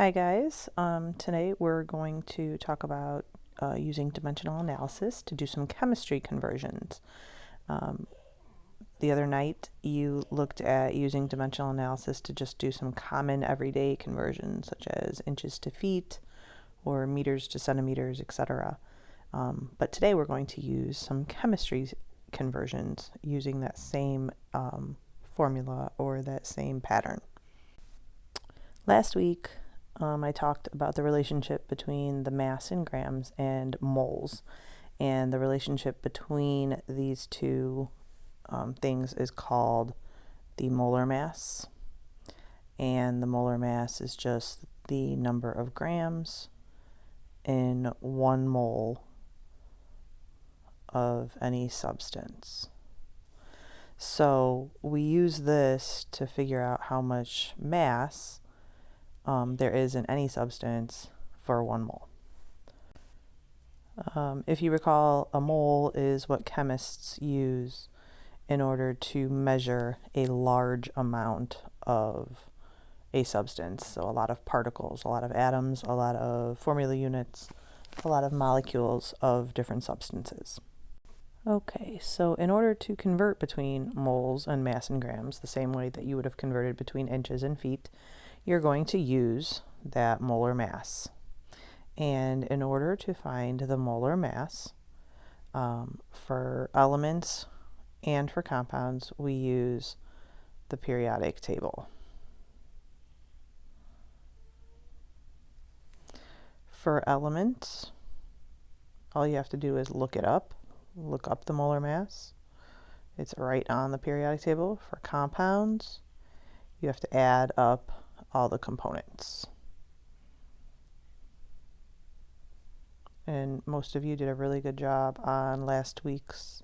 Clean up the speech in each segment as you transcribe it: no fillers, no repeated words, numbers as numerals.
Hi guys, today we're going to talk about using dimensional analysis to do some chemistry conversions. The other night you looked at using dimensional analysis to just do some common everyday conversions such as inches to feet or meters to centimeters, etc. But today we're going to use some chemistry conversions using that same formula or that same pattern. Last week I talked about the relationship between the mass in grams and moles, and the relationship between these two things is called the molar mass, and the molar mass is just the number of grams in 1 mole of any substance. So we use this to figure out how much mass there is in any substance for 1 mole. If you recall, a mole is what chemists use in order to measure a large amount of a substance. So a lot of particles, a lot of atoms, a lot of formula units, a lot of molecules of different substances. Okay, so in order to convert between moles and mass in grams, the same way that you would have converted between inches and feet, you're going to use that molar mass. And in order to find the molar mass for elements and for compounds, we use the periodic table. For elements, all you have to do is look up the molar mass. It's right on the periodic table. For compounds, you have to add up all the components. And most of you did a really good job on last week's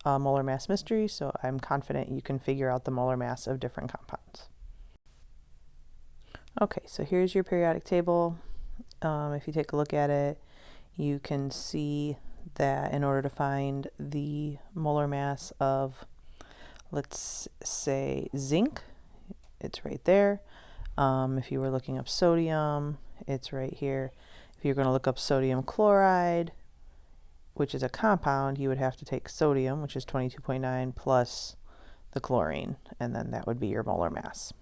molar mass mystery, so I'm confident you can figure out the molar mass of different compounds. Okay, so here's your periodic table. If you take a look at it, you can see that in order to find the molar mass of, let's say, zinc, it's right there. If you were looking up sodium, it's right here. If you're going to look up sodium chloride, which is a compound, you would have to take sodium, which is 22.9, plus the chlorine, and then that would be your molar mass.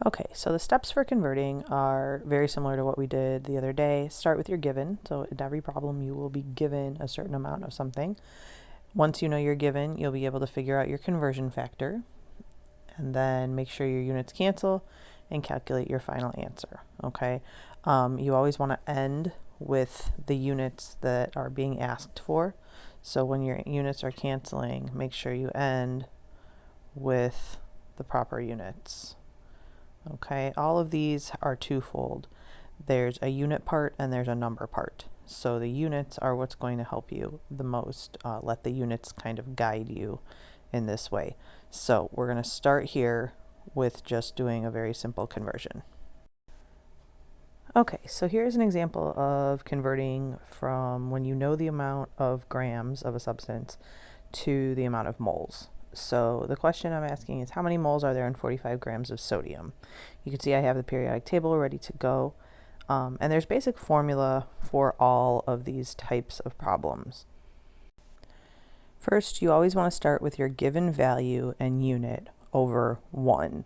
Okay, so the steps for converting are very similar to what we did the other day. Start with your given. So in every problem, you will be given a certain amount of something. Once you know you're given, you'll be able to figure out your conversion factor, and then make sure your units cancel and calculate your final answer. Okay, you always want to end with the units that are being asked for. So when your units are canceling, make sure you end with the proper units. Okay, all of these are twofold. There's a unit part and there's a number part. So the units are what's going to help you the most. Let the units kind of guide you in this way. So we're going to start here with just doing a very simple conversion. Okay, so here's an example of converting from when you know the amount of grams of a substance to the amount of moles. So the question I'm asking is, how many moles are there in 45 grams of sodium? You can see I have the periodic table ready to go. And there's basic formula for all of these types of problems. First, you always want to start with your given value and unit over 1.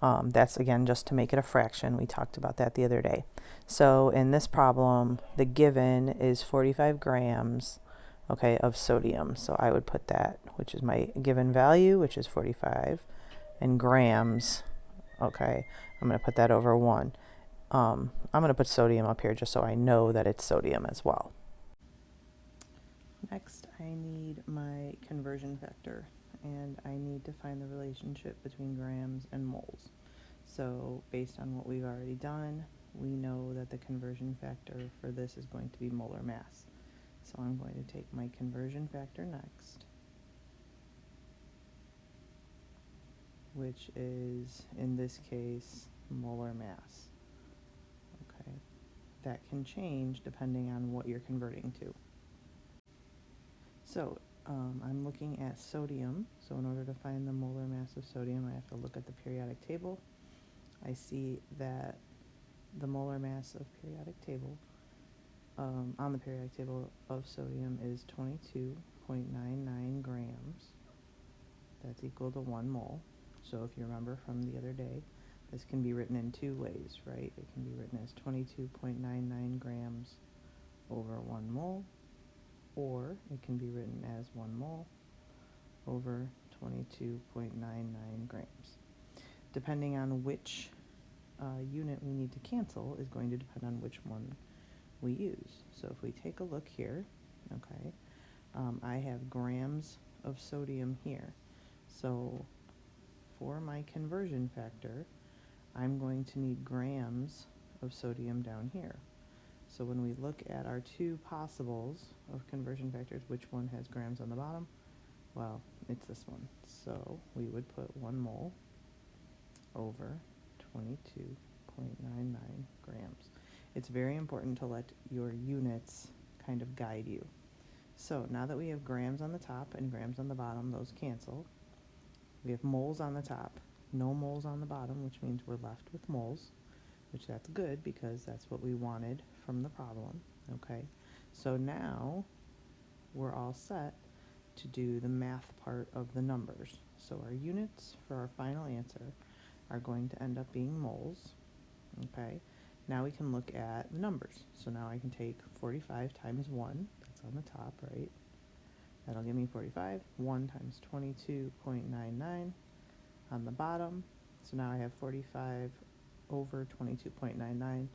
That's again just to make it a fraction. We talked about that the other day. So in this problem, the given is 45 grams, okay, of sodium. So I would put that, which is my given value, which is 45, and grams, okay, I'm going to put that over 1. I'm going to put sodium up here just so I know that it's sodium as well. Next, I need my conversion factor, and I need to find the relationship between grams and moles. So based on what we've already done, we know that the conversion factor for this is going to be molar mass. So I'm going to take my conversion factor next, which is, in this case, molar mass. Okay, that can change depending on what you're converting to. So I'm looking at sodium. So in order to find the molar mass of sodium, I have to look at the periodic table. I see that the molar mass of periodic table, on the periodic table of sodium is 22.99 grams. That's equal to 1 mole. So if you remember from the other day, this can be written in two ways, right? It can be written as 22.99 grams over 1 mole, or it can be written as 1 mole over 22.99 grams. Depending on which unit we need to cancel is going to depend on which one we use. So if we take a look here, okay, I have grams of sodium here. So for my conversion factor, I'm going to need grams of sodium down here. So when we look at our two possibles of conversion factors, which one has grams on the bottom? Well, it's this one. So we would put 1 mole over 22.99 grams. It's very important to let your units kind of guide you. So now that we have grams on the top and grams on the bottom, those cancel. We have moles on the top, no moles on the bottom, which means we're left with moles, which that's good because that's what we wanted from the problem, okay? So now we're all set to do the math part of the numbers. So our units for our final answer are going to end up being moles, okay? Now we can look at the numbers. So now I can take 45 times 1, that's on the top, right? That'll give me 45. 1 times 22.99 on the bottom. So now I have 45 over 22.99,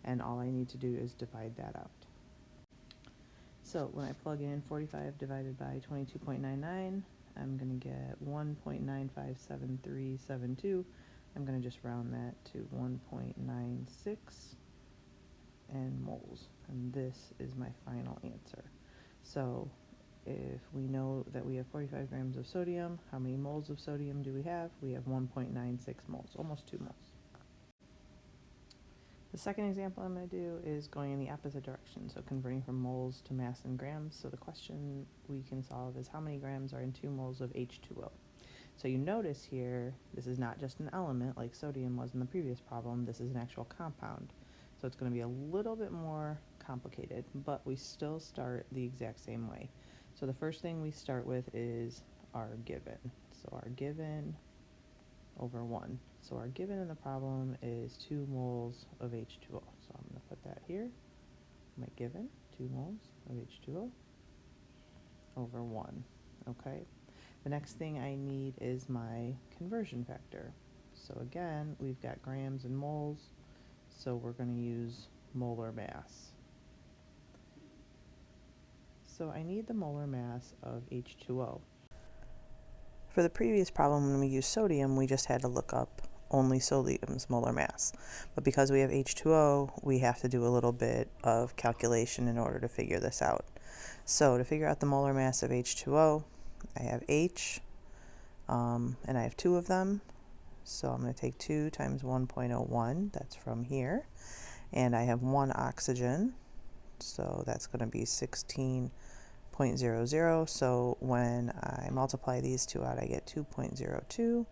and all I need to do is divide that out. So when I plug in 45 divided by 22.99, I'm going to get 1.957372. I'm going to just round that to 1.96 and moles. And this is my final answer. So if we know that we have 45 grams of sodium, how many moles of sodium do we have? We have 1.96 moles, almost 2 moles. The second example I'm going to do is going in the opposite direction, so converting from moles to mass in grams. So the question we can solve is how many grams are in 2 moles of H2O? So you notice here, this is not just an element like sodium was in the previous problem, this is an actual compound. So it's going to be a little bit more complicated, but we still start the exact same way. So the first thing we start with is our given. So our given over 1. So our given in the problem is 2 moles of H2O. So I'm going to put that here. My given, 2 moles of H2O over 1. Okay. The next thing I need is my conversion factor. So again, we've got grams and moles, so we're going to use molar mass. So I need the molar mass of H2O. For the previous problem, when we used sodium, we just had to look up only sodium's molar mass. But because we have H2O, we have to do a little bit of calculation in order to figure this out. So to figure out the molar mass of H2O, I have H, and I have 2 of them. So I'm going to take 2 times 1.01, that's from here. And I have 1 oxygen, so that's going to be 16.00. So when I multiply these two out, I get 2.02.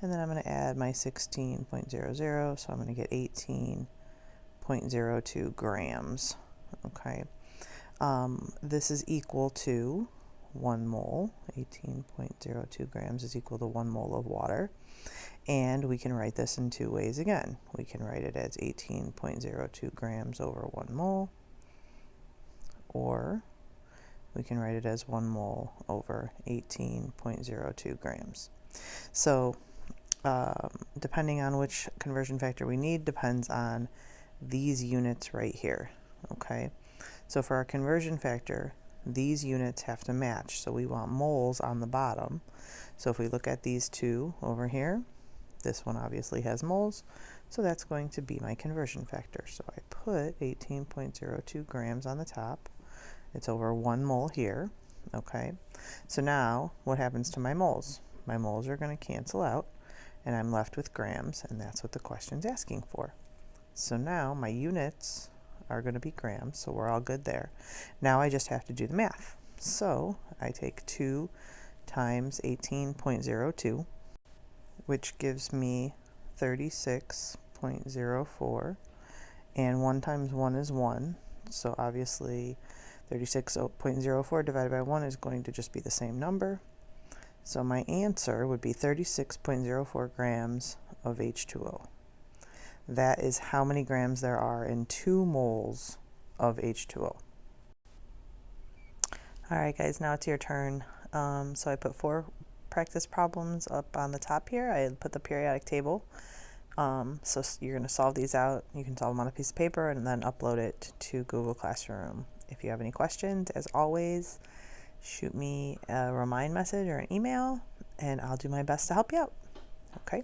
And then I'm going to add my 16.00, so I'm going to get 18.02 grams. Okay. This is equal to 1 mole. 18.02 grams is equal to 1 mole of water. And we can write this in 2 ways again. We can write it as 18.02 grams over 1 mole, or we can write it as 1 mole over 18.02 grams. So depending on which conversion factor we need depends on these units right here. Okay, so for our conversion factor, these units have to match. So we want moles on the bottom. So if we look at these two over here, this one obviously has moles, so that's going to be my conversion factor. So I put 18.02 grams on the top. It's over 1 mole here. Okay, so now what happens to my moles? My moles are going to cancel out, and I'm left with grams, and that's what the question's asking for. So now my units are going to be grams, so we're all good there. Now I just have to do the math. So I take 2 times 18.02, which gives me 36.04, and 1 times 1 is 1, so obviously 36.04 divided by 1 is going to just be the same number. So my answer would be 36.04 grams of H2O. That is how many grams there are in 2 moles of H2O. Alright guys, now it's your turn. So I put 4 practice problems up on the top here. I put the periodic table. So you're going to solve these out. You can solve them on a piece of paper and then upload it to Google Classroom. If you have any questions, as always, shoot me a remind message or an email, and I'll do my best to help you out. Okay?